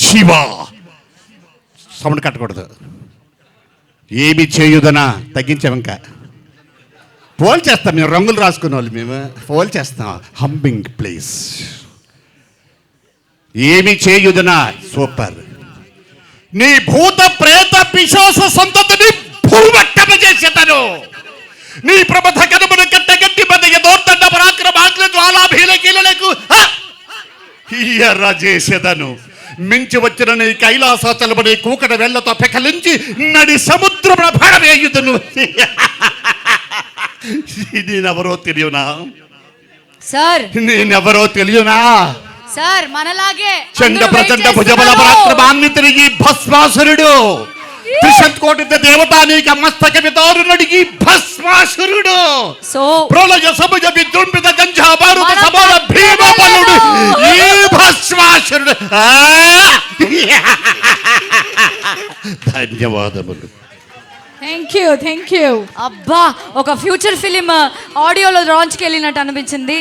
Shiva sound కట్టకూడదు. ఏమి చేయుదనా తగ్గించాం, ఇంకా pole చేస్తాం. మేము రంగులు రాసుకునే వాళ్ళు, మేము పోల్ చేస్తాం. హంబింగ్ ప్లీజ్. ఏమి చేయుదనా సూపర్. నీ భూత ప్రేత పిశాచ సంతతిని భూమట్టమ చేసేదను. నీ ప్రబధ కనుమను కట్ట గట్టి పద యదోర్తండ పరాక్రమాగ్ర జ్వాలాభీలకీలకు ఎర్ర చేసేదను. మించి వచ్చిన నీ కైలాసాచలమని కూకట వెళ్లతో పెకలించి నడి సముద్రమున పడవేయుదును. నేనెవరో తెలియనా సార్? నేనెవరో తెలియనా సార్? మనలాగే చండ ప్రచండ భుజబల పరాక్రమాన్ని తిరిగి భస్మాసురుడు, త్రిశత్కోటి దేవతానీక మస్తక విదారునుడి ఈ భస్మాసురుడు, ప్రళయ సముజ విజృంభిత గంజా భారత సమాన భీమబలుడు ఈ భస్మాసురుడు. ధన్యవాదములు. Thank you. అబ్బా, ఒక ఫ్యూచర్ ఫిలిం ఆడియోలో లాంచ్కి వెళ్ళినట్టు అనిపించింది.